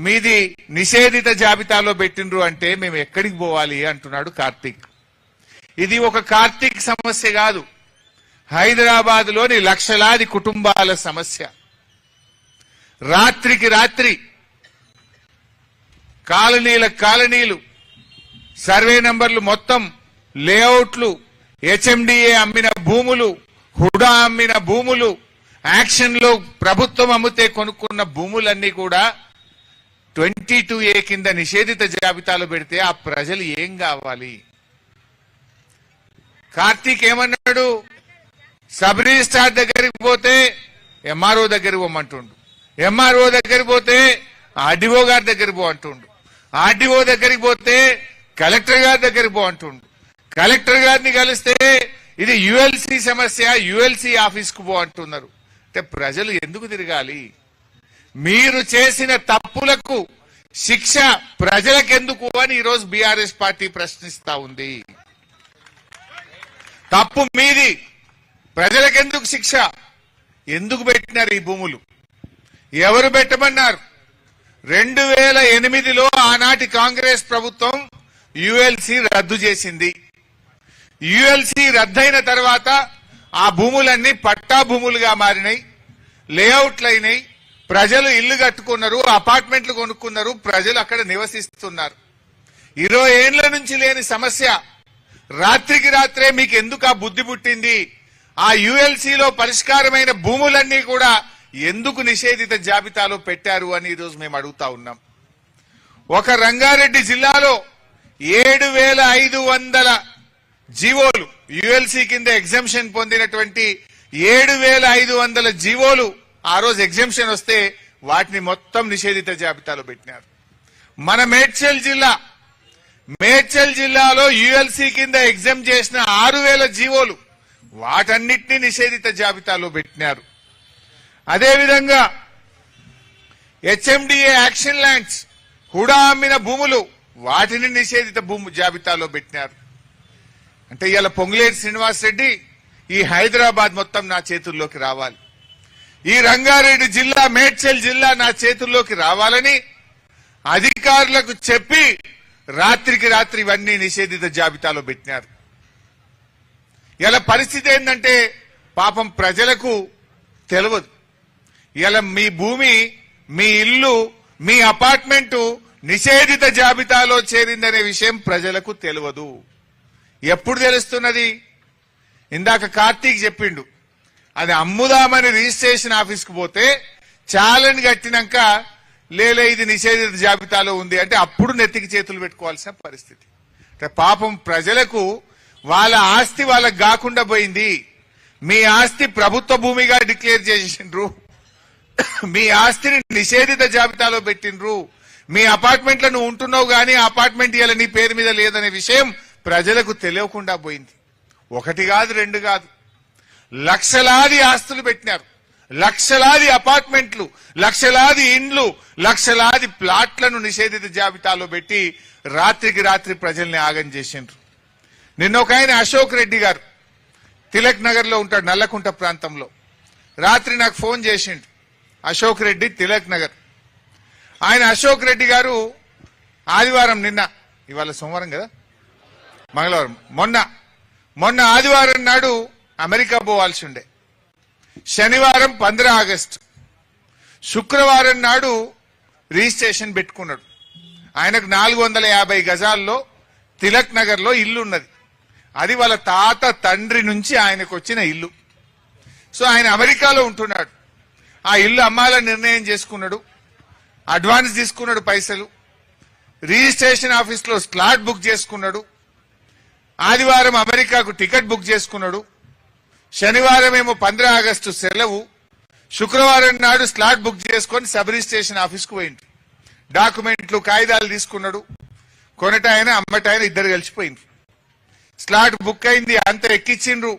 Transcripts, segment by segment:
మీది నిషేధిత జాబితాలో పెట్టిండ్రు అంటే మేము ఎక్కడికి పోవాలి అంటున్నాడు కార్తీక్. ఇది ఒక కార్తీక్ సమస్య కాదు, హైదరాబాద్ లోని లక్షలాది కుటుంబాల సమస్య. రాత్రికి రాత్రి కాలనీలు సర్వే నంబర్లు మొత్తం లేఅవుట్లు, హెచ్ఎండిఏ అమ్మిన భూములు, హుడా అమ్మిన భూములు, యాక్షన్ లో ప్రభుత్వం అమ్మితే కొనుక్కున్న భూములన్నీ కూడా 22A కింద నిషేధిత జాబితాలో పెడితే ఆ ప్రజలు ఏం కావాలి? కార్తీక్ ఏమన్నాడు? సబ్ రిజిస్ట్రార్ దగ్గరికి పోతే ఎంఆర్ఓ దగ్గరికి పోమంటుండు, ఎంఆర్ఓ దగ్గరికి పోతే ఆర్డీఓ గారి దగ్గరికి పో అంటుండు, ఆర్డీఓ దగ్గరికి పోతే కలెక్టర్ గారి దగ్గరికి పో అంటుండు, కలెక్టర్ గారిని కలిస్తే ఇది యుఎల్సి సమస్య, యుఎల్సి ఆఫీస్ కు పో అంటున్నారు. అంటే ప్రజలు ఎందుకు తిరగాలి? మీరు చేసిన తప్పులకు శిక్ష ప్రజలకెందుకు అని ఈరోజు బీఆర్ఎస్ పార్టీ ప్రశ్నిస్తా ఉంది. తప్పు మీది, ప్రజలకెందుకు శిక్ష? ఎందుకు పెట్టినారు ఈ భూములు? ఎవరు పెట్టమన్నారు? 2008లో ఆనాటి కాంగ్రెస్ ప్రభుత్వం యుఎల్సి రద్దు చేసింది. యుఎల్సి రద్దయిన తర్వాత ఆ భూములన్నీ పట్టా భూములుగా మారినాయి, లేఅవుట్లు అయినాయి, ప్రజలు ఇల్లు కట్టుకున్నారు, అపార్ట్మెంట్లు కొనుక్కున్నారు, ప్రజలు అక్కడ నివసిస్తున్నారు. 20 ఏళ్ల నుంచి లేని సమస్య రాత్రికి రాత్రే మీకు ఎందుకు ఆ బుద్ధి పుట్టింది? ఆ యుఎల్సిలో పరిష్కారమైన భూములన్నీ కూడా ఎందుకు నిషేధిత జాబితాలో పెట్టారు అని ఈరోజు మేము అడుగుతా ఉన్నాం. ఒక రంగారెడ్డి జిల్లాలో 7500 జీవోలు, యుఎల్సి కింద ఎగ్జంప్షన్ పొందినటువంటి 7500 జీవోలు ఆ రోజు ఎగ్జంప్షన్ వస్తే వాటిని మొత్తం నిషేధిత జాబితాలో పెట్టినారు. మన మేడ్చల్ జిల్లాలో యుఎల్సి కింద ఎగ్జామ్ చేసిన 6000 జీవోలు, వాటన్నిటినీ నిషేధిత జాబితాలో పెట్టినారు. అదేవిధంగా హెచ్ఎండిఏ యాక్షన్ ల్యాండ్స్, హుడా అమ్మిన భూములు, వాటిని నిషేధిత జాబితాలో పెట్టినారు. అంటే ఇవాళ పొంగులేటి శ్రీనివాసరెడ్డి ఈ హైదరాబాద్ మొత్తం నా చేతుల్లోకి రావాలి, ఈ రంగారెడ్డి జిల్లా, మేడ్చల్ జిల్లా నా చేతుల్లోకి రావాలని అధికారులకు చెప్పి రాత్రికి రాత్రి ఇవన్నీ నిషేధిత జాబితాలో పెట్టినారు. ఇలా పరిస్థితి ఏంటంటే పాపం ప్రజలకు తెలియదు. ఇలా మీ భూమి, మీ ఇల్లు, మీ అపార్ట్మెంటు నిషేధిత జాబితాలో చేరిందనే విషయం ప్రజలకు తెలియదు. ఎప్పుడు తెలుస్తున్నది? ఇందాక కార్తీక్ చెప్పిండు, అది అమ్ముదామని రిజిస్ట్రేషన్ ఆఫీస్కి పోతే ఛాలెంజ్ కట్టినాక లేలే ఇది నిషేధిత జాబితాలో ఉంది అంటే అప్పుడు నెత్తికి చేతులు పెట్టుకోవాల్సిన పరిస్థితి. అంటే పాపం ప్రజలకు వాళ్ళ ఆస్తి వాళ్ళకు కాకుండా పోయింది. మీ ఆస్తి ప్రభుత్వ భూమిగా డిక్లేర్ చేసిండ్రు, మీ ఆస్తిని నిషేధిత జాబితాలో పెట్టిండ్రు, మీ అపార్ట్మెంట్లను ఉంటున్నావు గానీ అపార్ట్మెంట్ ఇలా నీ పేరు మీద లేదనే విషయం ప్రజలకు తెలియకుండా పోయింది. ఒకటి కాదు, రెండు కాదు, లక్షలాది ఆస్తులు పెట్టినారు, లక్షలాది అపార్ట్మెంట్లు, లక్షలాది ఇండ్లు, లక్షలాది ప్లాట్లను నిషేధిత జాబితాలో పెట్టి రాత్రికి రాత్రి ప్రజల్ని ఆగం చేసిండ్రు. నిన్న ఒక ఆయన అశోక్ రెడ్డి గారు తిలక్ నగర్ లో ఉంటాడు, నల్లకుంట ప్రాంతంలో. రాత్రి నాకు ఫోన్ చేసిండు, అశోక్ రెడ్డి, తిలక్ నగర్. ఆయన అశోక్ రెడ్డి గారు ఆదివారం, నిన్న, ఇవాళ సోమవారం కదా, మంగళవారం, మొన్న ఆదివారం నాడు అమెరికా పోవాల్సి ఉండే, శనివారం 15 ఆగస్టు, శుక్రవారం నాడు రిజిస్ట్రేషన్ పెట్టుకున్నాడు. ఆయనకు 450 గజాల్లో తిలక్ నగర్ లో ఇల్లు ఉన్నది. అది వాళ్ళ తాత తండ్రి నుంచి ఆయనకు వచ్చిన ఇల్లు. సో ఆయన అమెరికాలో ఉంటున్నాడు. ఆ ఇల్లు అమ్మాలని నిర్ణయం చేసుకున్నాడు, అడ్వాన్స్ తీసుకున్నాడు పైసలు, రిజిస్ట్రేషన్ ఆఫీస్ లో స్లాట్ బుక్ చేసుకున్నాడు, ఆదివారం అమెరికాకు టికెట్ బుక్ చేసుకున్నాడు, శనివారం ఏమో 15 ఆగస్టు సెలవు, శుక్రవారం నాడు స్లాట్ బుక్ చేసుకొని సబ్ రిజిస్ట్రేషన్ ఆఫీస్ కు పోయింది. డాక్యుమెంట్లు, కాగితాలు తీసుకున్నాడు. కొనటాయన అమ్మటాయన ఇద్దరు కలిసిపోయింది. స్లాట్ బుక్ అయింది, అంత ఎక్కించిండ్రు.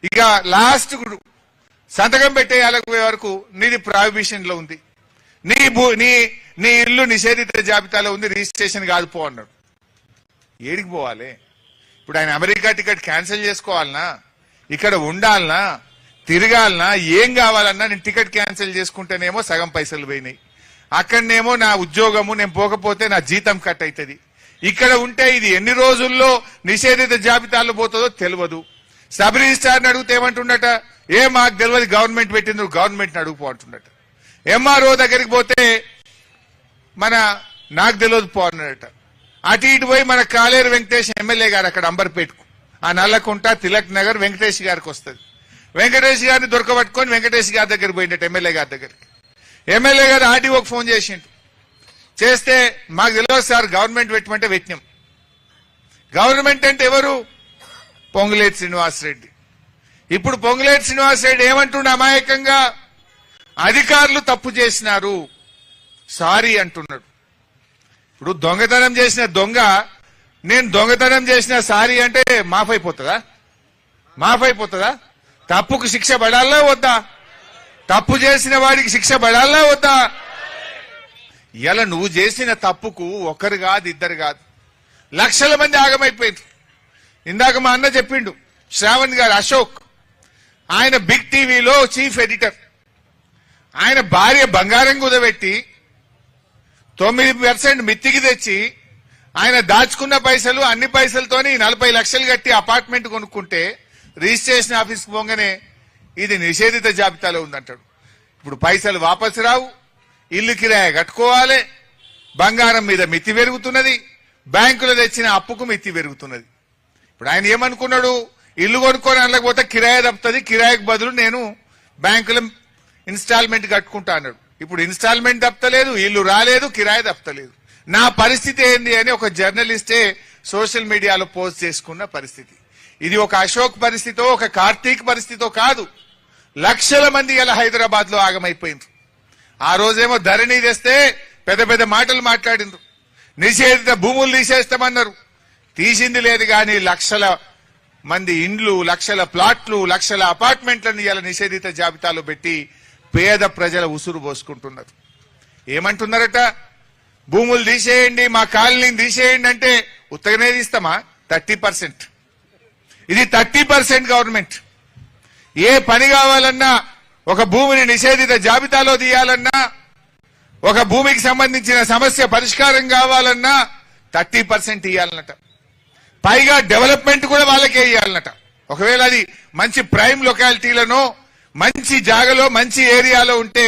ఇక లాస్ట్ సంతకం పెట్టేయాలకు వరకు నీది ప్రాహిబిషన్ లో ఉంది, నీ ఇల్లు నిషేధిత జాబితాలో ఉంది, రిజిస్ట్రేషన్ కాదు పో అన్నాడు. ఏడికి పోవాలి ఇప్పుడు? ఆయన అమెరికా టికెట్ క్యాన్సిల్ చేసుకోవాలనా, ఇక్కడ ఉండాలనా, తిరగాలనా, ఏం కావాలన్నా నేను టికెట్ క్యాన్సిల్ చేసుకుంటేనేమో సగం పైసలు పోయినాయి, అక్కడనేమో నా ఉద్యోగము, నేను పోకపోతే నా జీతం కట్ అవుతుంది. ఇక్కడ ఉంటే ఇది ఎన్ని రోజుల్లో నిషేధిత జాబితాలో పోతుందో తెలియదు. సబ్ రిజిస్ట్రార్ని అడిగితే ఏమంటుండట, మాకు తెలియదు, గవర్నమెంట్ పెట్టింది, గవర్నమెంట్ని అడుగుపో అంటున్నట. ఎంఆర్ఓ దగ్గరికి పోతే నాకు తెలియదు పో అన్నాడట. అటు ఇటు పోయి మన కాలేరు వెంకటేష్ ఎమ్మెల్యే గారు అక్కడ అంబర్పేటకు, ఆ నల్లకుంట తిలక్ నగర్ వెంకటేష్ గారికి వస్తుంది. వెంకటేష్ గారిని దొరకబట్టుకొని వెంకటేష్ గారి దగ్గర పోయిండట, ఎమ్మెల్యే గారి దగ్గరికి. ఎమ్మెల్యే గారు ఆర్డీఓకి ఫోన్ చేస్తే మాకు తెలియదు సార్, గవర్నమెంట్ పెట్టమంటే పెట్టినాం. గవర్నమెంట్ అంటే ఎవరు? పొంగులేటి శ్రీనివాసరెడ్డి. ఇప్పుడు పొంగులేటి శ్రీనివాసరెడ్డి ఏమంటున్నా అమాయకంగా, అధికారులు తప్పు చేసినారు సారీ అంటున్నాడు. ఇప్పుడు దొంగతనం చేసిన దొంగ, నేను దొంగతనం చేసిన సారీ అంటే మాఫ్ అయిపోతుందా? తప్పుకు శిక్ష పడాలా వద్దా? తప్పు చేసిన వాడికి శిక్ష పడాలా వద్దా? ఇలా నువ్వు చేసిన తప్పుకు ఒకరు కాదు, ఇద్దరు కాదు, లక్షల మంది ఆగమైపోయింది. ఇందాక మా అన్న చెప్పిండు, శ్రావణ్ గారు, అశోక్, ఆయన బిగ్ టీవీలో చీఫ్ ఎడిటర్. ఆయన భార్య బంగారం కుదబెట్టి 9% మిత్తికి తెచ్చి ఆయన దాచుకున్న పైసలు, అన్ని పైసలతోని 40 లక్షలు కట్టి అపార్ట్మెంట్ కొనుక్కుంటే రిజిస్ట్రేషన్ ఆఫీస్కి పోగానే ఇది నిషేధిత జాబితాలో ఉందంటాడు. ఇప్పుడు పైసలు వాపసు రావు, ఇల్లు కిరాయి కట్టుకోవాలి, బంగారం మీద మిత్తి పెరుగుతున్నది, బ్యాంకులో తెచ్చిన అప్పుకు మిత్తి పెరుగుతున్నది. ఇప్పుడు ఆయన ఏమనుకున్నాడు, ఇల్లు కొనుక్కొని అనలేకపోతే కిరాయి తప్పుతుంది, కిరాయికి బదులు నేను బ్యాంకులో ఇన్స్టాల్మెంట్ కట్టుకుంటా అన్నాడు. ఇప్పుడు ఇన్స్టాల్మెంట్ తప్పలేదు, ఇల్లు రాలేదు, కిరాయి తప్పలేదు. నా పరిస్థితి ఏంది అని ఒక జర్నలిస్టే సోషల్ మీడియాలో పోస్ట్ చేసుకున్న పరిస్థితి. ఇది ఒక అశోక్ పరిస్థితో, ఒక కార్తీక్ పరిస్థితో కాదు, లక్షల మంది ఇలా హైదరాబాద్ లో ఆగమైపోయింది. ఆ రోజేమో ధరణి తెస్తే పెద్ద పెద్ద మాటలు మాట్లాడిండ్రు, నిషేధిత భూములు తీసేస్తామన్నారు. తీసింది లేదు కానీ లక్షల మంది ఇండ్లు, లక్షల ప్లాట్లు, లక్షల అపార్ట్మెంట్లను ఇలా నిషేధిత జాబితాలో పెట్టి పేద ప్రజల ఉసురు పోసుకుంటున్నారు. ఏమంటున్నారట, భూములు తీసేయండి, మా కాలనీని తీసేయండి అంటే ఉత్తగానే తీస్తామా? 30%. ఇది 30% గవర్నమెంట్. ఏ పని కావాలన్నా, ఒక భూమిని నిషేధిత జాబితాలో తీయాలన్నా, ఒక భూమికి సంబంధించిన సమస్య పరిష్కారం కావాలన్నా 30% ఇవ్వాలన్నట. పైగా డెవలప్మెంట్ కూడా వాళ్ళకే ఇవ్వాలన్నట. ఒకవేళ అది మంచి ప్రైమ్ లొకాలిటీలను, మంచి జాగలో, మంచి ఏరియాలో ఉంటే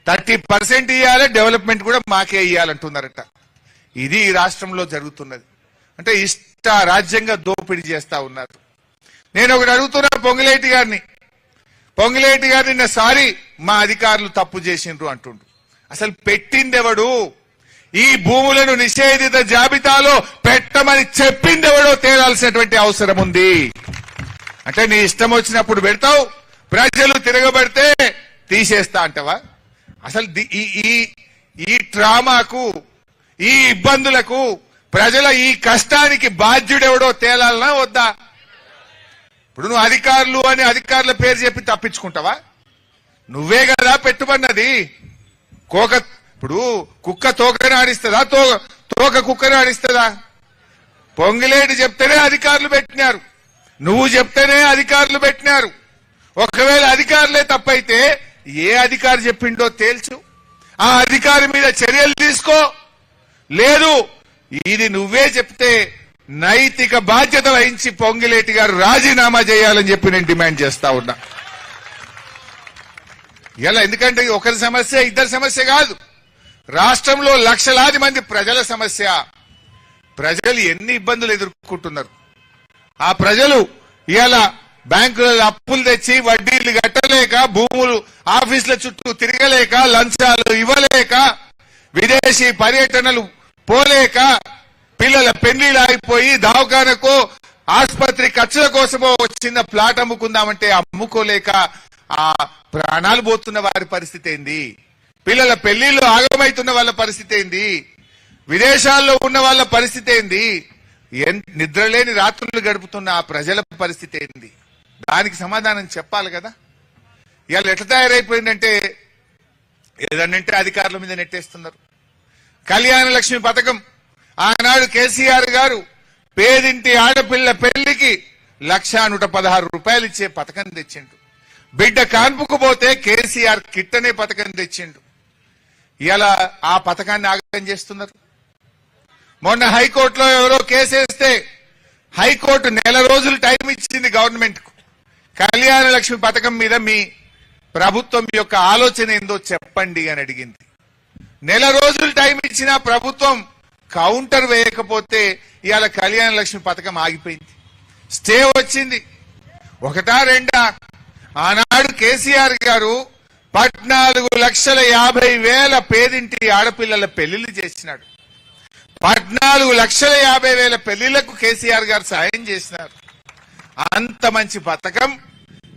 30% ఇవ్వాలి, డెవలప్మెంట్ కూడా మాకే ఇవ్వాలంటున్నారట. ఇది ఈ రాష్ట్రంలో జరుగుతున్నది. అంటే ఇష్ట రాజ్యంగా దోపిడీ చేస్తా ఉన్నారు. నేను ఒకటి అడుగుతున్నా పొంగులేటి గారిని నిన్న సారీ మా అధికారులు తప్పు చేసిండ్రు అంటుండ్రు. అసలు పెట్టిందెవడు? ఈ భూములను నిషేధిత జాబితాలో పెట్టమని చెప్పిందెవడో తేలాల్సినటువంటి అవసరం ఉంది. అంటే నీ ఇష్టం వచ్చినప్పుడు పెడతావు, ప్రజలు తిరగబడితే తీసేస్తా అంటవా? అసలు ఈ ట్రామాకు, ఈ ఇబ్బందులకు, ప్రజల ఈ కష్టానికి బాధ్యుడెవడో తేలాలనా వద్దా? ఇప్పుడు నువ్వు అధికారులు అని అధికారుల పేరు చెప్పి తప్పించుకుంటావా? నువ్వే కదా పెట్టుబడినది. ఇప్పుడు కుక్క తోకని ఆడిస్తుందా, తోక కుక్కని ఆడిస్తుందా? పొంగిలేటి చెప్తేనే అధికారులు పెట్టినారు, నువ్వు చెప్తేనే అధికారులు పెట్టినారు. ఒకవేళ అధికారులే తప్పైతే ఏ అధికారి చెప్పిండో తేల్చు, ఆ అధికారి మీద చర్యలు తీసుకో. లేదు, ఇది నువ్వే చెప్తే నైతిక బాధ్యత వహించి పొంగిలేటి గారు రాజీనామా చేయాలని చెప్పి నేను డిమాండ్ చేస్తా ఉన్నా. ఇలా ఎందుకంటే ఒకరి సమస్య, ఇద్దరి సమస్య కాదు, రాష్ట్రంలో లక్షలాది మంది ప్రజల సమస్య. ప్రజలు ఎన్ని ఇబ్బందులు ఎదుర్కొంటున్నారు. ఆ ప్రజలు ఇలా బ్యాంకులలో అప్పులు తెచ్చి వడ్డీలు కట్టలేక, భూములు ఆఫీసుల చుట్టూ తిరగలేక, లంచాలు ఇవ్వలేక, విదేశీ పర్యటనలు పోలేక, పిల్లల పెళ్లిళ్ళు ఆగిపోయి దవాఖానకు, ఆసుపత్రి ఖర్చుల కోసమో చిన్న ప్లాట్ అమ్ముకుందామంటే అమ్ముకోలేక ఆ ప్రాణాలు పోతున్న వారి పరిస్థితి ఏంది? పిల్లల పెళ్లిళ్ళు ఆగమైతున్న వాళ్ళ పరిస్థితి ఏంది? విదేశాల్లో ఉన్న వాళ్ళ పరిస్థితి ఏంది? నిద్రలేని రాత్రులు గడుపుతున్న ఆ ప్రజల పరిస్థితి ఏంది? దానికి సమాధానం చెప్పాలి కదా. ఇవాళ ఎట్లా తయారైపోయిందంటే ఏదన్నంటే అధికారుల మీద నెట్టేస్తున్నారు. కళ్యాణ లక్ష్మి పథకం ఆనాడు కేసీఆర్ గారు పేదింటి ఆడపిల్ల పెళ్లికి 1,116 రూపాయలు ఇచ్చే పథకం తెచ్చిండు. బిడ్డ కాన్పుకు పోతే కేసీఆర్ కిట్ అనే పథకం తెచ్చిండు. ఇలా ఆ పథకాన్ని ఆగం చేస్తున్నారు. మొన్న హైకోర్టులో ఎవరో కేసేస్తే హైకోర్టు నెల రోజులు టైం ఇచ్చింది గవర్నమెంట్ కు. కళ్యాణ లక్ష్మి పథకం మీద మీ ప్రభుత్వం యొక్క ఆలోచన ఏందో చెప్పండి అని అడిగింది. నెల రోజులు టైం ఇచ్చిన ప్రభుత్వం కౌంటర్ వేయకపోతే ఇవాళ కళ్యాణ లక్ష్మి పథకం ఆగిపోయింది. స్టే వచ్చింది. ఒకటా రెండా? ఆనాడు కేసీఆర్ గారు 14,50,000 పేదింటి ఆడపిల్లల పెళ్లిళ్లు చేసినాడు. 14,50,000 పెళ్లిళ్లకు కేసీఆర్ గారు సాయం చేసినారు. అంత మంచి పథకం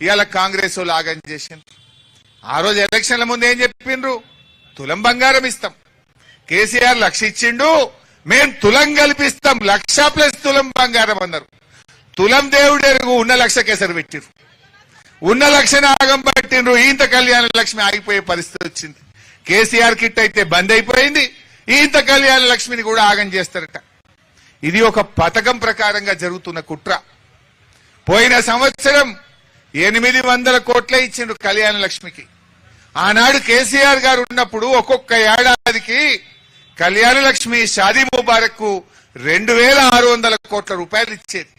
ఇవాళ కాంగ్రెస్ వాళ్ళు ఆగం చేసిండ్రు. ఆ రోజు ఎలక్షన్ల ముందు ఏం చెప్పిండ్రు? తులం బంగారం ఇస్తాం. కేసీఆర్ 1,00,000 ఇచ్చిండు, మేం తులం కల్పిస్తాం, 1,00,000+ తులం బంగారం అన్నారు. తులం దేవుడెరుగు ఉన్న 1,00,000 కేసరి పెట్టిండ్రు. ఉన్న 1,00,000 ఆగం పట్టిండ్రు. ఇంత కళ్యాణ లక్ష్మి ఆగిపోయే పరిస్థితి వచ్చింది. కేసీఆర్ కిట్ అయితే బంద్ అయిపోయింది. ఇంత కళ్యాణ లక్ష్మిని కూడా ఆగం చేస్తారట. ఇది ఒక పథకం ప్రకారంగా జరుగుతున్న కుట్ర. పోయిన సంవత్సరం 800 కోట్లే ఇచ్చిండ్రు కళ్యాణ లక్ష్మికి. ఆనాడు కేసీఆర్ గారు ఉన్నప్పుడు ఒక్కొక్క ఏడాదికి కళ్యాణ లక్ష్మి షాదీ ముబారక్ కు 2,600 కోట్ల రూపాయలు ఇచ్చేది.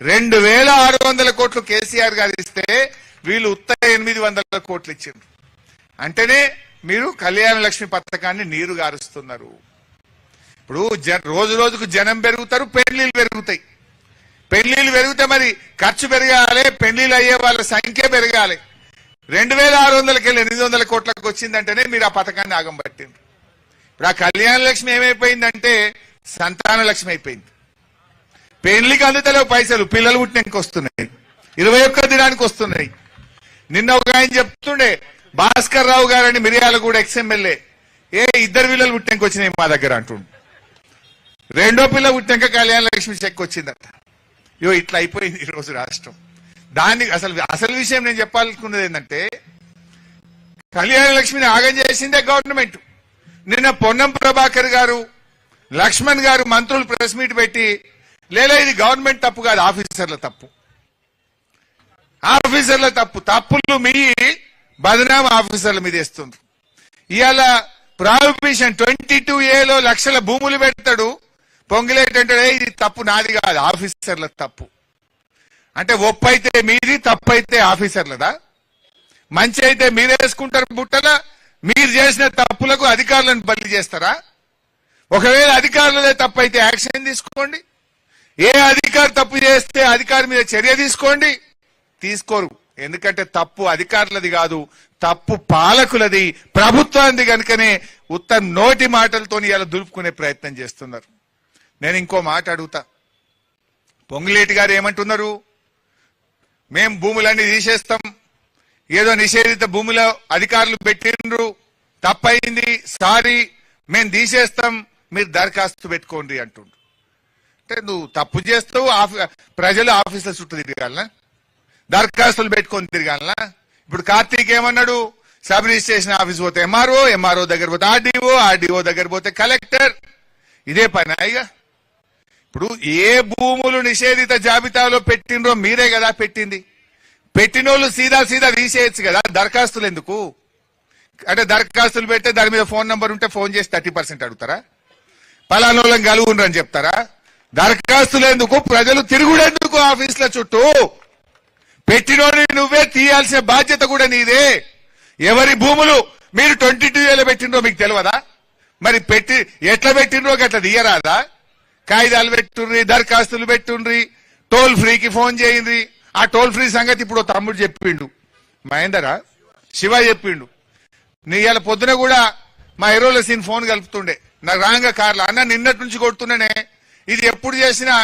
2,600 కోట్లు కేసీఆర్ గారు ఇస్తే వీళ్ళు ఉత్త 800 కోట్లు ఇచ్చిండ్రు. అంటేనే మీరు కళ్యాణ లక్ష్మి పథకాన్ని నీరు గారుస్తున్నారు. ఇప్పుడు రోజు రోజుకు జనం పెరుగుతారు, పెళ్లిళ్ళు పెరుగుతాయి. పెళ్లిళ్ళు పెరిగితే మరి ఖర్చు పెరగాలి, పెళ్లిళ్ళు అయ్యే వాళ్ళ సంఖ్య పెరగాలి. 2,600కి 800 కోట్లకు వచ్చిందంటేనే మీరు ఆ పథకాన్ని ఆగం పట్టిండ్రు. ఇప్పుడు ఆ కళ్యాణ లక్ష్మి ఏమైపోయిందంటే సంతాన లక్ష్మి అయిపోయింది. పెళ్లికి అందుతలేవు పైసలు, పిల్లలు పుట్టినానికి వస్తున్నాయి, 21 దినానికి వస్తున్నాయి. నిన్న ఒక ఆయన చెప్తుండే, భాస్కర్ రావు గారని మిర్యాలగూడ ఎక్స్ఎమ్మెల్యే, 2 పిల్లలు పుట్టినానికి వచ్చినాయి మా దగ్గర అంటుండు. 2వ పిల్ల పుట్టినాక కళ్యాణ లక్ష్మి చెక్ వచ్చిందట. ఇట్లా అయిపోయింది ఈ రోజు రాష్ట్రం. దాన్ని అసలు విషయం నేను చెప్పాలనుకున్నది ఏంటంటే, కళ్యాణ లక్ష్మిని ఆగం చేసిందే గవర్నమెంట్. నిన్న పొన్నం ప్రభాకర్ గారు, లక్ష్మణ్ గారు మంత్రులు ప్రెస్ మీట్ పెట్టి, లేదా ఇది గవర్నమెంట్ తప్పు కాదు, ఆఫీసర్ల తప్పు, ఆఫీసర్ల తప్పు, తప్పులు మీ బదనాం ఆఫీసర్ల మీద వేస్తుంది. ఇవాళ ప్రాహిబిషన్ 22A లక్షల భూములు పెడతాడు, పొంగిలేటంటే ఇది తప్పు నాది కాదు, ఆఫీసర్ల తప్పు. అంటే ఒప్పు అయితే మీది, తప్పు అయితే ఆఫీసర్లదా? మంచి అయితే మీరేసుకుంటారు బుట్టల, మీరు చేసిన తప్పులకు అధికారులను బలి చేస్తారా? ఒకవేళ అధికారులదే తప్పు అయితే యాక్షన్ తీసుకోండి. ఏ అధికారి తప్పు చేస్తే అధికారి మీద చర్య తీసుకోండి. తీసుకోరు. ఎందుకంటే తప్పు అధికారులది కాదు, తప్పు పాలకులది, ప్రభుత్వానికి. కనుకనే ఉత్తమ నోటి మాటలతో ఇలా దులుపుకునే ప్రయత్నం చేస్తున్నారు. నేను ఇంకో మాట అడుగుతా. పొంగులేటి గారు ఏమంటున్నారు? మేం భూములన్నీ తీసేస్తాం, ఏదో నిషేధిత భూముల అధికారులు పెట్టిండ్రు, తప్పైంది, సారీ, మేం తీసేస్తాం, మీరు దరఖాస్తు పెట్టుకోండి అంటుండ్రు. అంటే నువ్వు తప్పు చేస్తావు, ప్రజలు ఆఫీసుల చుట్టూ తిరగాలనా? దరఖాస్తులు పెట్టుకొని తిరగాలనా? ఇప్పుడు కార్తీక్ ఏమన్నాడు? సబ్ రిజిస్ట్రేషన్ ఆఫీస్ పోతే ఎంఆర్ఓ దగ్గర పోతే ఆర్డీఓ దగ్గర పోతే కలెక్టర్. ఇదే పని. ఇక ఇప్పుడు ఏ భూములు నిషేధిత జాబితాలో పెట్టినరో మీరే కదా పెట్టింది. పెట్టినోళ్ళు సీదా తీసేయచ్చు కదా, దరఖాస్తులు ఎందుకు? అంటే దరఖాస్తులు పెడితే దాని మీద ఫోన్ నంబర్ ఉంటే ఫోన్ చేసి 30% అడుగుతారా? పలానోళ్ళని కలుగుండ్రని చెప్తారా? దరఖాస్తులు ఎందుకు? ప్రజలు తిరుగుడెందుకు ఆఫీసుల చుట్టూ? పెట్టినోని నువ్వే తీయాల్సిన బాధ్యత కూడా నీదే. ఎవరి భూములు మీరు 22A పెట్టినరో మీకు తెలియదా? మరి పెట్టి ఎట్లా పెట్టినరో అట్లా తీయరాదా? కాగితాలు పెట్టుండ్రి, దరఖాస్తులు పెట్టుండ్రి, టోల్ ఫ్రీకి ఫోన్ చేయండి. ఆ టోల్ ఫ్రీ సంగతి ఇప్పుడు తమ్ముడు చెప్పిండు, మహేందరా శివ చెప్పిండు. నీ ఇవాళ పొద్దున కూడా మా ఎరోల సీన్ ఫోన్ కలుపుతుండే, నాకు రాంగా కార్లో, అన్న నిన్నటి నుంచి కొడుతున్నానే, ఇది ఎప్పుడు చేసినా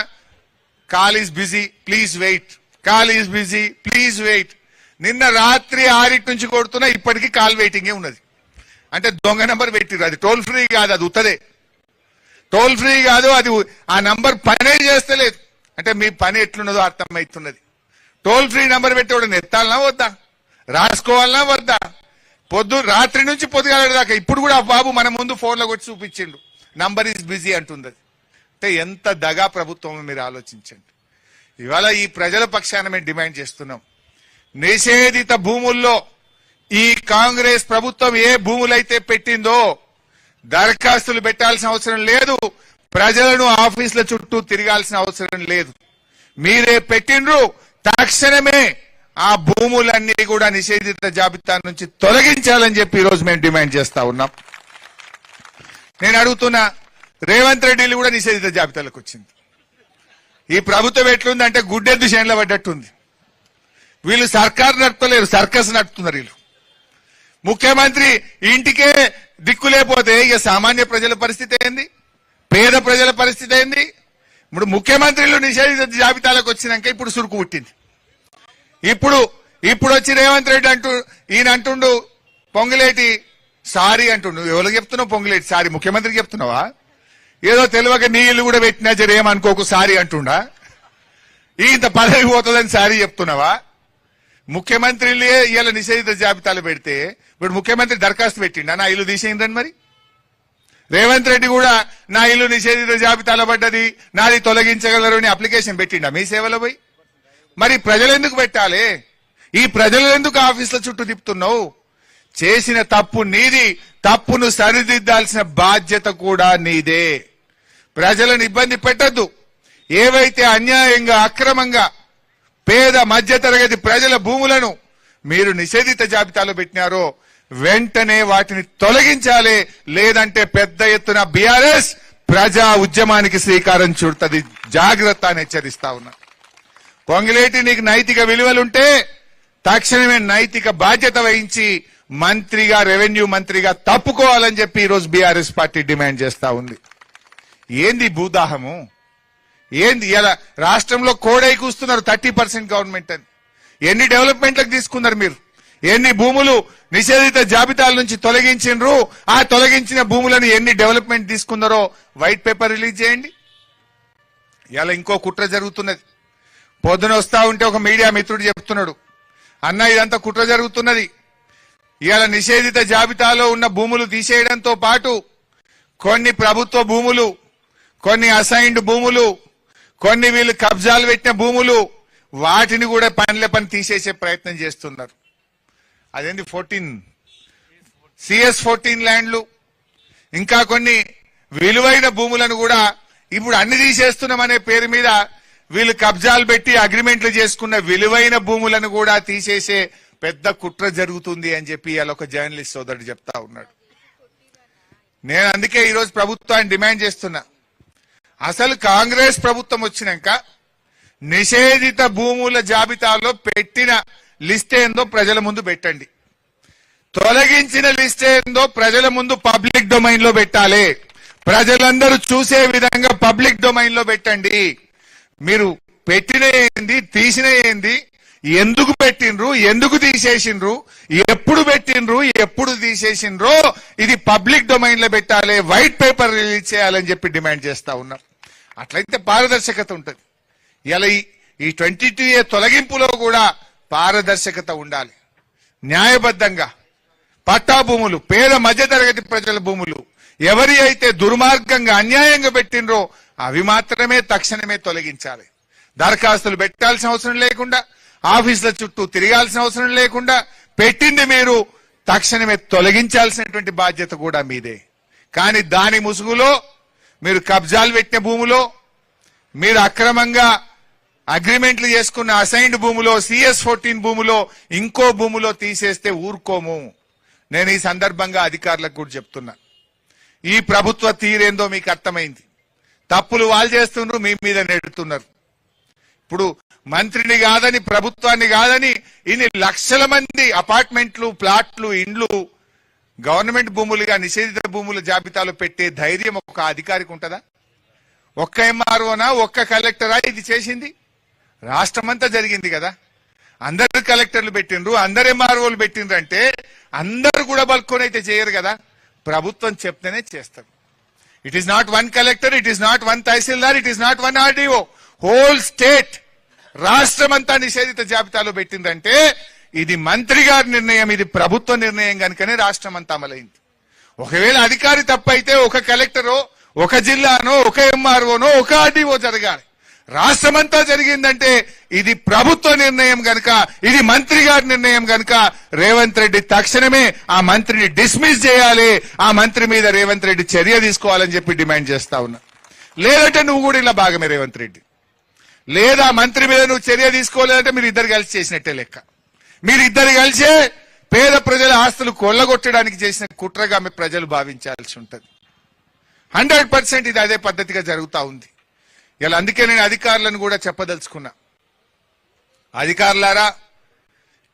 call is busy please wait, call is busy please wait. నిన్న రాత్రి 6 నుంచి కొడుతున్నా, ఇప్పటికీ కాల్ వెయిటింగే ఉన్నది. అంటే దొంగ నంబర్ పెట్టిరు. అది టోల్ ఫ్రీ కాదు, అది ఉత్తదే. టోల్ ఫ్రీ కాదు, అది ఆ నంబర్ పనే చేస్తలేదు. అంటే మీ పని ఎట్లున్నదో అర్థమవుతున్నది. టోల్ ఫ్రీ నంబర్ పెట్టేవాడు ఎత్తాలనా వద్దా, రాసుకోవాలనా వద్దా? రాత్రి నుంచి పొద్దుగాల దాకా ఇప్పుడు కూడా బాబు మన ముందు ఫోన్లో కొట్టి చూపించిండు, నంబర్ ఈజ్ బిజీ అంటుంది. అంటే ఎంత దగా ప్రభుత్వం మీరు ఆలోచించండి. ఇవాళ ఈ ప్రజల పక్షాన మేము డిమాండ్ చేస్తున్నాం, నిషేధిత భూముల్లో ఈ కాంగ్రెస్ ప్రభుత్వం ఏ భూములైతే పెట్టిందో దరఖాస్తులు పెట్టాల్సిన అవసరం లేదు, ప్రజలను ఆఫీసుల చుట్టూ తిరగాల్సిన అవసరం లేదు. మీరే పెట్టిండ్రు. తక్షణమే ఆ భూములన్నీ కూడా నిషేధిత జాబితా నుంచి తొలగించాలని చెప్పి ఈరోజు మేము డిమాండ్ చేస్తా ఉన్నాం. నేను అడుగుతున్నా, రేవంత్ రెడ్డిలు కూడా నిషేధిత జాబితాలకు వచ్చింది. ఈ ప్రభుత్వం ఎట్లుందంటే గుడ్డెద్దు చేనులో పడ్డట్టుంది. వీళ్ళు సర్కారు నడుపుతలేరు, సర్కస్ నడుపుతున్నారు వీళ్ళు. ముఖ్యమంత్రి ఇంటికే దిక్కు లేకపోతే ఇక సామాన్య ప్రజల పరిస్థితి ఏంది, పేద ప్రజల పరిస్థితి ఏంది? ఇప్పుడు ముఖ్యమంత్రులు నిషేధిత జాబితాలకు వచ్చినాక ఇప్పుడు సురుకు పుట్టింది. ఇప్పుడు వచ్చి రేవంత్ రెడ్డి ఈయన అంటుండు పొంగులేటి సారీ అంటుండు. ఎవరికి చెప్తున్నావు పొంగులేటి సారీ? ముఖ్యమంత్రికి చెప్తున్నావా? ఏదో తెలియక నీ ఇల్లు కూడా పెట్టినా జరేమనుకోకు సారీ అంటుండా? ఇంత పదవి పోతుందని సారీ చెప్తున్నావా? ముఖ్యమంత్రిలే ఇలా నిషేధిత జాబితాలు పెడితే ఇప్పుడు ముఖ్యమంత్రి దరఖాస్తు పెట్టిండా నా ఇల్లు తీసేయండి మరి? రేవంత్ రెడ్డి కూడా నా ఇల్లు నిషేధిత జాబితాలో పడ్డది, నాది తొలగించగలరు అని అప్లికేషన్ పెట్టిండా మీ సేవలో పోయి? మరి ప్రజలు ఎందుకు పెట్టాలి? ఈ ప్రజలు ఎందుకు ఆఫీసుల చుట్టూ తిప్పుతున్నావు? చేసిన తప్పు నీది, తప్పును సరిదిద్దాల్సిన బాధ్యత కూడా నీదే. ప్రజలను ఇబ్బంది పెట్టద్దు. ఏవైతే అన్యాయంగా అక్రమంగా పేద మధ్యతరగతి ప్రజల భూములను మీరు నిషేధిత జాబితాలో పెట్టినారో వెంటనే వాటిని తొలగించాలి. లేదంటే పెద్ద ఎత్తున బీఆర్ఎస్ ప్రజా ఉద్యమానికి శ్రీకారం చుడుతుంది. జాగ్రత్త అని హెచ్చరిస్తా ఉన్నా. పొంగులేటి, నీకు నైతిక విలువలుంటే తక్షణమే నైతిక బాధ్యత వహించి మంత్రిగా, రెవెన్యూ మంత్రిగా తప్పుకోవాలని చెప్పి ఈరోజు బీఆర్ఎస్ పార్టీ డిమాండ్ చేస్తా ఉంది. ఏంది భూదాహము? ఏంది ఇలా రాష్ట్రంలో కోడై కూస్తున్నారు 30% గవర్నమెంట్ అని? ఎన్ని డెవలప్మెంట్లకు తీసుకున్నారు మీరు? ఎన్ని భూములు నిషేధిత జాబితాల నుంచి తొలగించిండ్రు? ఆ తొలగించిన భూములను ఎన్ని డెవలప్మెంట్ తీసుకున్నారో వైట్ పేపర్ రిలీజ్ చేయండి. ఇలా ఇంకో కుట్ర జరుగుతున్నది. పొద్దున వస్తా ఉంటే ఒక మీడియా మిత్రుడు చెప్తున్నాడు, అన్న ఇదంతా కుట్ర జరుగుతున్నది. ఇవాళ నిషేధిత జాబితాలో ఉన్న భూములు తీసేయడంతో పాటు కొన్ని ప్రభుత్వ భూములు, కొన్ని అసైన్డ్ భూములు, కొన్ని వీళ్ళు కబ్జాలు పెట్టిన భూములు, వాటిని కూడా పని తీసేసే ప్రయత్నం చేస్తున్నారు. అదేంటి 14 CS14 ల్యాండ్లు, ఇంకా కొన్ని విలువైన భూములను కూడా ఇప్పుడు అన్ని తీసేస్తున్నామనే పేరు మీద వీళ్ళు కబ్జాలు పెట్టి అగ్రిమెంట్లు చేసుకున్న విలువైన భూములను కూడా తీసేసే పెద్ద కుట్ర జరుగుతుంది అని చెప్పి ఇవాళ ఒక జర్నలిస్ట్ సోదరుడు చెప్తా ఉన్నాడు. నేను అందుకే ఈరోజు ప్రభుత్వాన్ని డిమాండ్ చేస్తున్నా, అసలు కాంగ్రెస్ ప్రభుత్వం వచ్చినాక నిషేధిత భూముల జాబితాలో పెట్టిన లిస్ట్ ఏందో ప్రజల ముందు పెట్టండి. తొలగించిన లిస్ట్ ఏందో ప్రజల ముందు పబ్లిక్ డొమైన్ లో పెట్టాలి. ప్రజలందరూ చూసే విధంగా పబ్లిక్ డొమైన్ లో పెట్టండి. మీరు పెట్టిన ఏంది, తీసిన ఏంది, ఎందుకు పెట్టిండ్రు, ఎందుకు తీసేసిండ్రు, ఎప్పుడు పెట్టిండ్రు, ఎప్పుడు తీసేసిండ్రో ఇది పబ్లిక్ డొమైన్ లో పెట్టాలి. వైట్ పేపర్ రిలీజ్ చేయాలని చెప్పి డిమాండ్ చేస్తా ఉన్నాం. అట్లయితే పారదర్శకత ఉంటుంది. ఇలా ఈ 22A తొలగింపులో కూడా పారదర్శకత ఉండాలి. న్యాయబద్ధంగా పట్టా భూములు, పేద మధ్యతరగతి ప్రజల భూములు ఎవరి అయితే దుర్మార్గంగా అన్యాయంగా పెట్టినరో అవి మాత్రమే తక్షణమే తొలగించాలి. దరఖాస్తులు పెట్టాల్సిన అవసరం లేకుండా, ఆఫీసుల చుట్టూ తిరగాల్సిన అవసరం లేకుండా పెట్టింది మీరు తక్షణమే తొలగించాల్సినటువంటి బాధ్యత కూడా మీదే. కానీ దాని ముసుగులో మీరు కబ్జాలు పెట్టిన భూములో, మీరు అక్రమంగా అగ్రిమెంట్లు చేసుకున్న అసైన్డ్ భూములో, CS14 భూములో, ఇంకో భూములో తీసేస్తే ఊరుకోము. నేను ఈ సందర్భంగా అధికారులకు కూడా చెప్తున్నా, ఈ ప్రభుత్వ తీరేందో మీకు అర్థమైంది. తప్పులు వాళ్ళు చేస్తున్నారు, మీ మీద నెడుతున్నారు. ఇప్పుడు మంత్రిని కాదని, ప్రభుత్వాన్ని కాదని ఇన్ని లక్షల మంది అపార్ట్మెంట్లు, ప్లాట్లు, ఇండ్లు గవర్నమెంట్ భూములుగా నిషేధిత భూముల జాబితాలో పెట్టే ధైర్యం ఒక అధికారికి ఉంటుందా? ఒక్క MROనా, ఒక్క కలెక్టరా ఇది చేసింది? రాష్ట్రమంతా జరిగింది కదా. అందరు కలెక్టర్లు పెట్టిండ్రు, అందరు MROలు పెట్టిండ్రు అంటే అందరు కూడా బల్కొనైతే చేయరు కదా. ప్రభుత్వం చెప్తేనే చేస్తారు. It is not one collector, it is not one tahsildar, it is not one RDO. Whole state, రాష్ట్రమంతా నిషేధిత జాబితాలో పెట్టిందంటే ఇది మంత్రి గారి నిర్ణయం, ఇది ప్రభుత్వ నిర్ణయం కనుకనే రాష్ట్రం అంతా అమలైంది. ఒకవేళ అధికారి తప్పైతే ఒక కలెక్టరో, ఒక జిల్లానో, ఒక MROనో, ఒక RDO జరగాలి. రాష్ట్రమంతా జరిగిందంటే ఇది ప్రభుత్వ నిర్ణయం గనుక, ఇది మంత్రి గారి నిర్ణయం గనుక రేవంత్ రెడ్డి తక్షణమే ఆ మంత్రిని డిస్మిస్ చేయాలి, ఆ మంత్రి మీద రేవంత్ రెడ్డి చర్య తీసుకోవాలని చెప్పి డిమాండ్ చేస్తా ఉన్నా. లేదంటే నువ్వు కూడా ఇలా భాగమే రేవంత్ రెడ్డి. లేదా మంత్రి మీద నువ్వు చర్య తీసుకోలేదంటే మీరు ఇద్దరు కలిసి చేసినట్టే లెక్క. మీరు ఇద్దరు కలిసే పేద ప్రజల ఆస్తులు కొల్లగొట్టడానికి చేసిన కుట్రగా మీ ప్రజలు భావించాల్సి ఉంటుంది. 100% ఇది అదే పద్ధతిగా జరుగుతూ ఉంది. ఇలా అందుకే నేను అధికారులను కూడా చెప్పదలుచుకున్నా. అధికారులారా,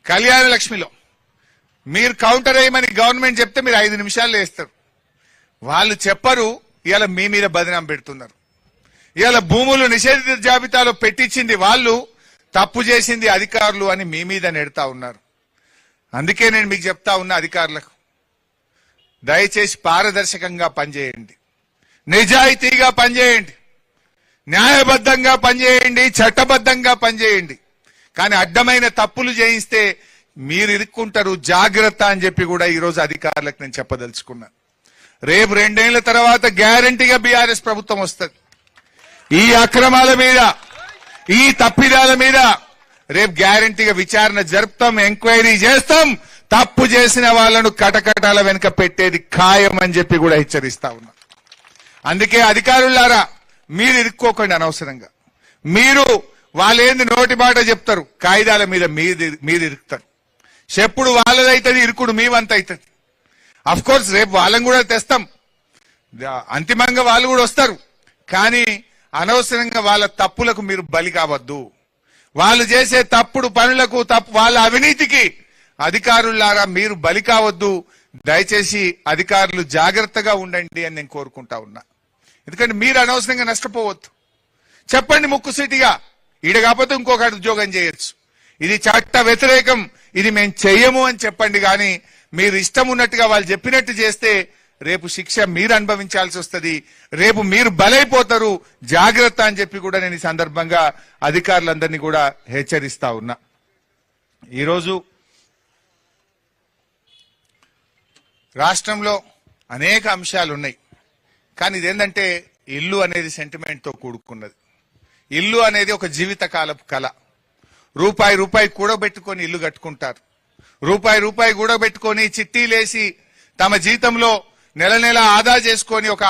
కళ్యాణ లక్ష్మిలో మీరు కౌంటర్ వేయమని గవర్నమెంట్ చెప్తే మీరు 5 నిమిషాల్లో వేస్తారు. వాళ్ళు చెప్పరు, ఇలా మీ మీద బదనాం పెడుతున్నారు. ఇలా భూములు నిషేధిత జాబితాలో పెట్టించింది వాళ్ళు, తప్పు చేసింది అధికారులు అని మీ మీద నెడతా ఉన్నారు. అందుకే నేను మీకు చెప్తా ఉన్నా, అధికారులకు దయచేసి పారదర్శకంగా పనిచేయండి, నిజాయితీగా పనిచేయండి, న్యాయబద్ధంగా పనిచేయండి, చట్టబద్ధంగా పనిచేయండి. కానీ అడ్డమైన తప్పులు చేయిస్తే మీరు ఇరుక్కుంటారు, జాగ్రత్త అని చెప్పి కూడా ఈరోజు అధికారులకు నేను చెప్పదలుచుకున్నా. రేపు 2 ఏళ్ల తర్వాత గ్యారంటీగా బీఆర్ఎస్ ప్రభుత్వం వస్తుంది. ఈ అక్రమాల మీద, ఈ తప్పిదాల మీద రేపు గ్యారంటీగా విచారణ జరుపుతాం, ఎంక్వైరీ చేస్తాం. తప్పు చేసిన వాళ్లను కటకటాల వెనుక పెట్టేది ఖాయం అని చెప్పి కూడా హెచ్చరిస్తా ఉన్నా. అందుకే అధికారులారా, మీరు ఇరుక్కోకండి అనవసరంగా. మీరు వాళ్ళేంది నోటి మాట చెప్తారు, కాయిదాల మీద మీరు ఇరుకుతారు. చెప్పుడు వాళ్ళదైతుంది, ఇరుకుడు మీ వంత అవుతుంది. అఫ్ కోర్స్ రేపు వాళ్ళని కూడా తెస్తాం, అంతిమంగా వాళ్ళు కూడా వస్తారు. కానీ అనవసరంగా వాళ్ళ తప్పులకు మీరు బలి కావద్దు. వాళ్ళు చేసే తప్పుడు పనులకు, వాళ్ళ అవినీతికి అధికారులారా మీరు బలి కావద్దు. దయచేసి అధికారులు జాగ్రత్తగా ఉండండి అని నేను కోరుకుంటా ఉన్నా. ఎందుకంటే మీరు అనవసరంగా నష్టపోవద్దు. చెప్పండి ముక్కుసూటిగా, ఈడ కాకపోతే ఇంకొక ఉద్యోగం చేయొచ్చు, ఇది చట్ట వ్యతిరేకం, ఇది మేము చెయ్యము అని చెప్పండి. కానీ మీరు ఇష్టం ఉన్నట్టుగా వాళ్ళు చెప్పినట్టు చేస్తే రేపు శిక్ష మీరు అనుభవించాల్సి వస్తుంది, రేపు మీరు బలైపోతారు. జాగ్రత్త అని చెప్పి కూడా నేను ఈ సందర్భంగా అధికారులందరినీ కూడా హెచ్చరిస్తా ఉన్నా. ఈరోజు రాష్ట్రంలో అనేక అంశాలు ఉన్నాయి. కానీ ఇదేంటంటే ఇల్లు అనేది సెంటిమెంట్తో కూడుకున్నది. ఇల్లు అనేది ఒక జీవితకాలపు కళ. రూపాయి కూడబెట్టుకొని ఇల్లు కట్టుకుంటారు. రూపాయి కూడబెట్టుకొని చిట్టీలేసి తమ జీతంలో నెల నెల ఆదా చేసుకొని ఒక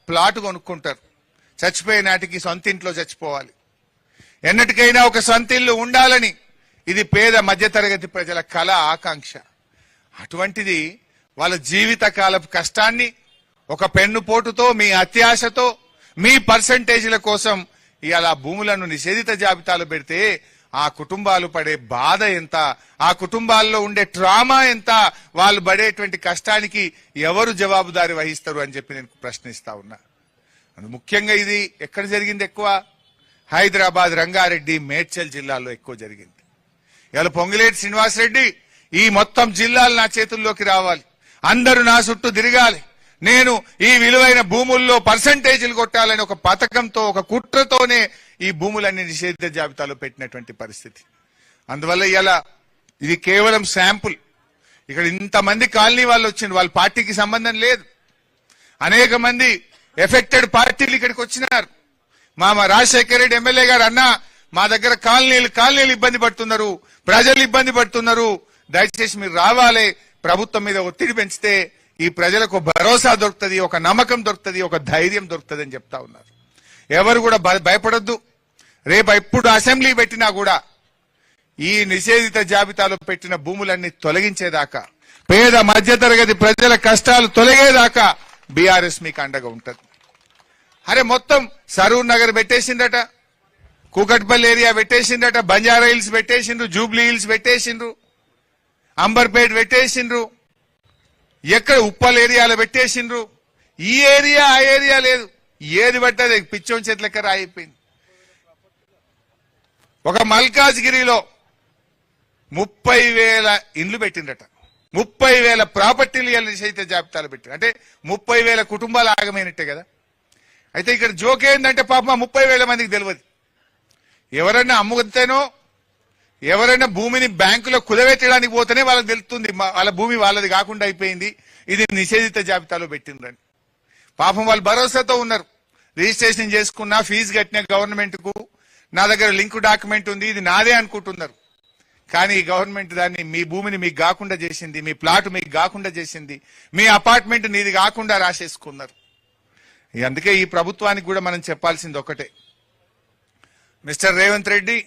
ప్లాట్ కొనుక్కుంటారు. చచ్చిపోయే నాటికి సొంత ఇంట్లో చచ్చిపోవాలి. ఎన్నటికైనా ఒక సొంత ఇల్లు ఉండాలని ఇది పేద మధ్యతరగతి ప్రజల కళ, ఆకాంక్ష. అటువంటిది వాళ్ళ జీవితకాలపు కష్టాన్ని ఒక పెన్నుపోటుతో, మీ అత్యాశతో, మీ పర్సంటేజీల కోసం ఇవాళ భూములను నిషేధిత జాబితాలో పెడితే ఆ కుటుంబాలు పడే బాధ ఎంత, ఆ కుటుంబాల్లో ఉండే ట్రామా ఎంత, వాళ్ళు పడేటువంటి కష్టానికి ఎవరు జవాబుదారీ వహిస్తారు అని చెప్పి నేను ప్రశ్నిస్తా ఉన్నా. ముఖ్యంగా ఇది ఎక్కడ జరిగింది ఎక్కువ? హైదరాబాద్, రంగారెడ్డి, మేడ్చల్ జిల్లాల్లో ఎక్కువ జరిగింది. ఇవాళ పొంగులేటి శ్రీనివాసరెడ్డి ఈ మొత్తం జిల్లాలు నా చేతుల్లోకి రావాలి, అందరూ నా చుట్టూ తిరగాలి, నేను ఈ విలువైన భూముల్లో పర్సంటేజీలు కొట్టాలని ఒక పథకంతో, ఒక కుట్రతోనే ఈ భూములన్నీ నిషేధిత జాబితాలో పెట్టినటువంటి పరిస్థితి. అందువల్ల ఇలా ఇది కేవలం శాంపుల్. ఇక్కడ ఇంతమంది కాలనీ వాళ్ళు వచ్చిండ్రు, వాళ్ళ పార్టీకి సంబంధం లేదు. అనేక మంది ఎఫెక్టెడ్ పార్టీలు ఇక్కడికి వచ్చినారు. మా రాజశేఖర రెడ్డి ఎమ్మెల్యే గారు, అన్నా మా దగ్గర కాలనీలు ఇబ్బంది పడుతున్నారు, ప్రజలు ఇబ్బంది పడుతున్నారు, దయచేసి మీరు రావాలి, ప్రభుత్వం మీద ఒత్తిడి పెంచితే ఈ ప్రజలకు భరోసా దొరుకుతుంది, ఒక నమ్మకం దొరుకుతుంది, ఒక ధైర్యం దొరుకుతుంది అని చెప్తా ఉన్నారు. ఎవరు కూడా భయపడొద్దు. రేపు ఎప్పుడు అసెంబ్లీ పెట్టినా కూడా ఈ నిషేధిత జాబితాలో పెట్టిన భూములన్నీ తొలగించేదాకా, పేద మధ్యతరగతి ప్రజల కష్టాలు తొలగేదాకా బీఆర్ఎస్ మీకు అండగా ఉంటుంది. అరే మొత్తం సరూర్ నగర్ పెట్టేసిందట, కూకట్పల్లి ఏరియా పెట్టేసిందట, బంజారా హిల్స్ పెట్టేసిండ్రు, జూబ్లీ హిల్స్ పెట్టేసిండ్రు, అంబర్పేట్ పెట్టేసిండ్రు, ఎక్కడ ఉప్పల్ ఏరియాలో పెట్టేసిండ్రు. ఈ ఏరియా ఆ ఏరియా లేదు, ఏది పట్టది పిచ్చోని చేతులెక్క రాయిపోయింది. ఒక మల్కాజ్గిరిలో 30,000 ఇండ్లు పెట్టిండట, 30,000 ప్రాపర్టీలు నిషేధిత జాబితాలు పెట్టారు. అంటే 30,000 కుటుంబాలు ఆగమైనట్టే కదా. అయితే ఇక్కడ జోక్ ఏంటంటే పాపం 30,000 మందికి తెలియదు. ఎవరైనా అమ్ముతేనో, ఎవరైనా భూమిని బ్యాంకులో కుదబెట్టడానికి పోతేనే వాళ్ళకి తెలుస్తుంది వాళ్ళ భూమి వాళ్ళది కాకుండా అయిపోయింది, ఇది నిషేధిత జాబితాలో పెట్టిండ్రని. పాపం వాళ్ళు భరోసాతో ఉన్నారు. రిజిస్ట్రేషన్ చేసుకున్నా, ఫీజు కట్టిన గవర్నమెంట్ కు, నా దగ్గర లింక్ డాక్యుమెంట్ ఉంది, ఇది నాదే అనుకుంటున్నారు. కానీ ఈ గవర్నమెంట్ దాన్ని మీ భూమిని మీకు కాకుండా చేసింది, మీ ప్లాట్ మీకు కాకుండా చేసింది, మీ అపార్ట్మెంట్ నీది కాకుండా రాసేసుకున్నారు. అందుకే ఈ ప్రభుత్వానికి కూడా మనం చెప్పాల్సింది ఒకటే, మిస్టర్ రేవంత్ రెడ్డి,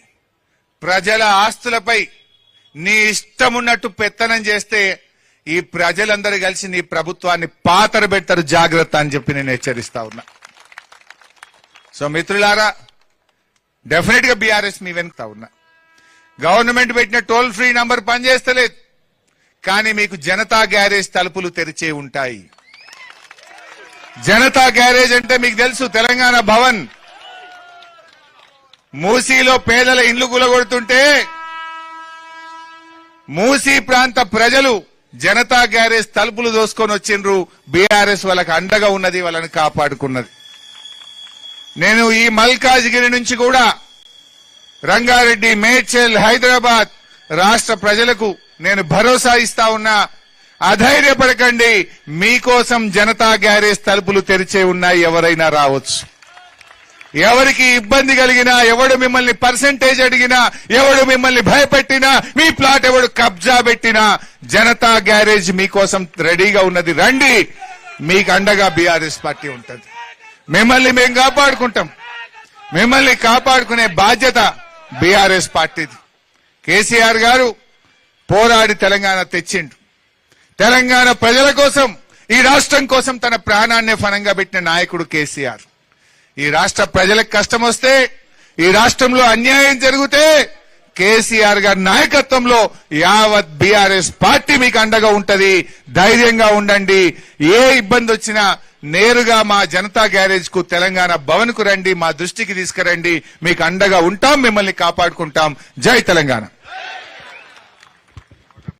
ప్రజల ఆస్తులపై నీ ఇష్టమున్నట్టు పెత్తనం చేస్తే ఈ ప్రజలందరూ కలిసి నీ ప్రభుత్వాన్ని పాతర పెడతారు, జాగ్రత్త అని చెప్పి నేను హెచ్చరిస్తా ఉన్నా. సో మిత్రులారా, డెఫినెట్ గా బీఆర్ఎస్ మీ వెనుక ఉన్నా. గవర్నమెంట్ పెట్టిన టోల్ ఫ్రీ నంబర్ పనిచేస్తలేదు, కానీ మీకు జనతా గ్యారేజ్ తలుపులు తెరిచే ఉంటాయి. జనతా గ్యారేజ్ అంటే మీకు తెలుసు, తెలంగాణ భవన్ మూసీలో పేదల ఇండ్లు కూలగొడుతుంటే మూసీ ప్రాంత ప్రజలు జనతా గ్యారేజ్ తలుపులు దోసుకొని వచ్చిండ్రు. బీఆర్ఎస్ వాళ్ళకి అండగా ఉన్నది, వాళ్ళని కాపాడుకున్నది. నేను ఈ మల్కాజ్గిరి నుంచి కూడా రంగారెడ్డి, మేడ్చల్, హైదరాబాద్ రాష్ట్ర ప్రజలకు నేను భరోసా ఇస్తా ఉన్నా, అధైర్యపడకండి, మీకోసం జనతా గ్యారేజ్ తలుపులు తెరిచే ఉన్నాయి. ఎవరైనా రావచ్చు. ఎవరికి ఇబ్బంది కలిగినా, ఎవడు మిమ్మల్ని పర్సెంటేజ్ అడిగినా, ఎవడు మిమ్మల్ని భయపెట్టినా, మీ ప్లాట్ ఎవడు కబ్జా పెట్టినా జనతా గ్యారేజ్ మీకోసం రెడీగా ఉన్నది. రండి, మీకు అండగా బీఆర్ఎస్ పార్టీ ఉంటుంది. మిమ్మల్ని మేము కాపాడుకుంటాం. మిమ్మల్ని కాపాడుకునే బాధ్యత బీఆర్ఎస్ పార్టీది. కేసీఆర్ గారు పోరాడి తెలంగాణ తెచ్చిండు. తెలంగాణ ప్రజల కోసం, ఈ రాష్ట్రం కోసం తన ప్రాణాన్ని ఫలంగా పెట్టిన నాయకుడు కేసీఆర్. ఈ రాష్ట్ర ప్రజలకు కష్టం వస్తే, ఈ రాష్ట్రంలో అన్యాయం జరిగితే కేసీఆర్ గారి నాయకత్వంలో యావత్ బీఆర్ఎస్ పార్టీ మీకు అండగా ఉంటది. ధైర్యంగా ఉండండి. ఏ ఇబ్బంది వచ్చినా నేరుగా మా జనతా గ్యారేజ్ కు, తెలంగాణ భవన్ కు రండి, మా దృష్టికి తీసుకురండి. మీకు అండగా ఉంటాం, మిమ్మల్ని కాపాడుకుంటాం. జై తెలంగాణ.